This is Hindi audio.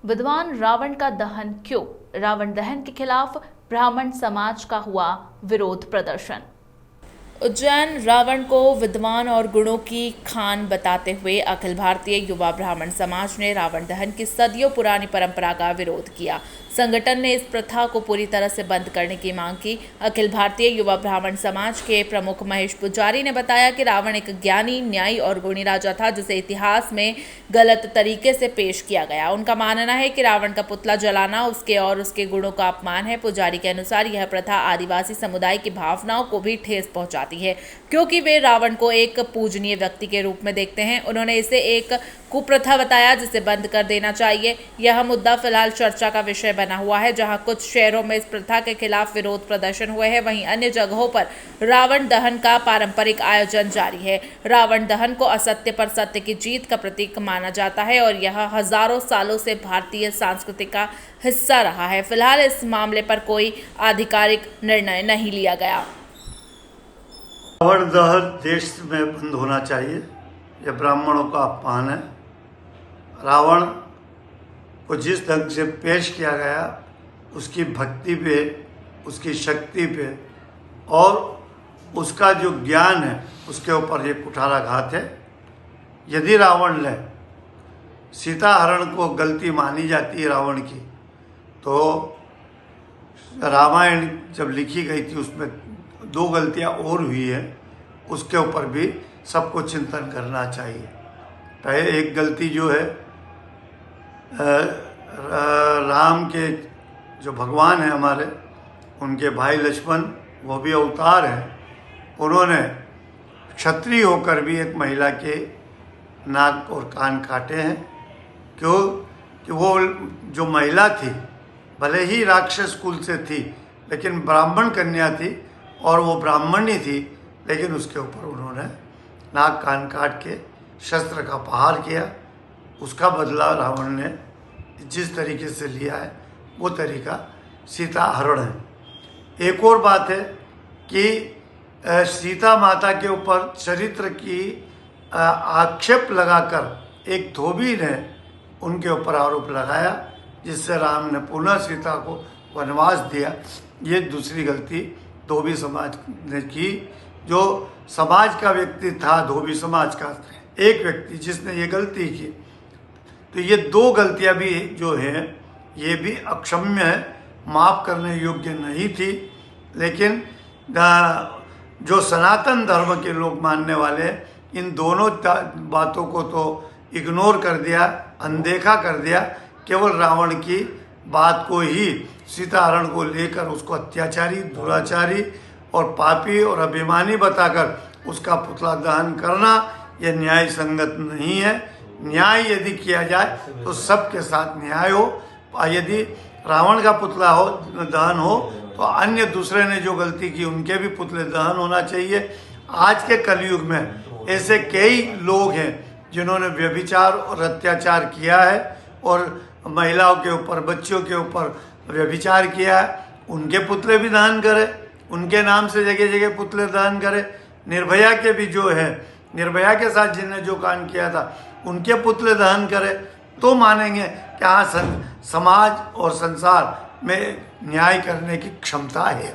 विद्वान रावण का दहन क्यों? रावण दहन के खिलाफ ब्राह्मण समाज का हुआ विरोध प्रदर्शन। उज्जैन। रावण को विद्वान और गुणों की खान बताते हुए अखिल भारतीय युवा ब्राह्मण समाज ने रावण दहन की सदियों पुरानी परंपरा का विरोध किया। संगठन ने इस प्रथा को पूरी तरह से बंद करने की मांग की। अखिल भारतीय युवा ब्राह्मण समाज के प्रमुख महेश पुजारी ने बताया कि रावण एक ज्ञानी, न्यायी और गुणी राजा था जिसे इतिहास में गलत तरीके से पेश किया गया। उनका मानना है कि रावण का पुतला जलाना उसके और उसके गुणों का अपमान है। पुजारी के अनुसार यह प्रथा आदिवासी समुदाय की भावनाओं को भी ठेस पहुंचाती है, क्योंकि वे रावण को एक पूजनीय व्यक्ति के रूप में देखते हैं। उन्होंने इसे एक कुप्रथा बताया जिसे बंद कर देना चाहिए। यह मुद्दा फिलहाल चर्चा का विषय बना हुआ है। जहां कुछ शहरों में इस प्रथा के खिलाफ विरोध प्रदर्शन हुए हैं, वहीं अन्य जगहों पर रावण दहन का पारंपरिक आयोजन जारी है। रावण दहन को असत्य पर सत्य की जीत का प्रतीक माना जाता है और यह हजारों सालों से भारतीय संस्कृति का हिस्सा रहा है। फिलहाल इस मामले पर कोई आधिकारिक निर्णय नहीं लिया गया। रावण दहन देश में बंद होना चाहिए। यह ब्राह्मणों का अपमान है। रावण को जिस ढंग से पेश किया गया, उसकी भक्ति पे, उसकी शक्ति पे और उसका जो ज्ञान है, उसके ऊपर ये कुठाराघात है। यदि रावण ने सीता हरण को गलती मानी जाती है रावण की, तो रामायण जब लिखी गई थी उसमें 2 गलतियां और हुई है, उसके ऊपर भी सबको चिंतन करना चाहिए। पहले एक गलती जो है, राम के जो भगवान हैं हमारे, उनके भाई लक्ष्मण, वो भी अवतार हैं। उन्होंने क्षत्रिय होकर भी एक महिला के नाक और कान काटे हैं। क्यों? कि वो जो महिला थी, भले ही राक्षस कुल से थी, लेकिन ब्राह्मण कन्या थी और वो ब्राह्मणी थी, लेकिन उसके ऊपर उन्होंने नाक कान काट के शस्त्र का प्रहार किया। उसका बदला रावण ने जिस तरीके से लिया है, वो तरीका सीता हरण है। एक और बात है कि सीता माता के ऊपर चरित्र की आक्षेप लगाकर एक धोबी ने उनके ऊपर आरोप लगाया, जिससे राम ने पुनः सीता को वनवास दिया। ये दूसरी गलती धोबी समाज ने की। जो समाज का व्यक्ति था, धोबी समाज का एक व्यक्ति जिसने ये गलती की, तो ये 2 गलतियां भी जो हैं, ये भी अक्षम्य है, माफ़ करने योग्य नहीं थी। लेकिन जो सनातन धर्म के लोग मानने वाले, इन दोनों बातों को तो इग्नोर कर दिया, अनदेखा कर दिया। केवल रावण की बात को ही, सीताहरण को लेकर उसको अत्याचारी, दुराचारी और पापी और अभिमानी बताकर उसका पुतला दहन करना, यह न्याय संगत नहीं है। न्याय यदि किया जाए तो सबके साथ न्याय हो। यदि रावण का पुतला हो दहन हो, तो अन्य दूसरे ने जो गलती की उनके भी पुतले दहन होना चाहिए। आज के कलयुग में ऐसे कई लोग हैं जिन्होंने व्यभिचार और अत्याचार किया है और महिलाओं के ऊपर, बच्चों के ऊपर व्यभिचार किया है। उनके पुतले भी दहन करें, उनके नाम से जगह जगह पुतले दहन करें। निर्भया के भी जो है, निर्भया के साथ जिन्हें जो कांड किया था, उनके पुतले दहन करें, तो मानेंगे कि हाँ, समाज और संसार में न्याय करने की क्षमता है।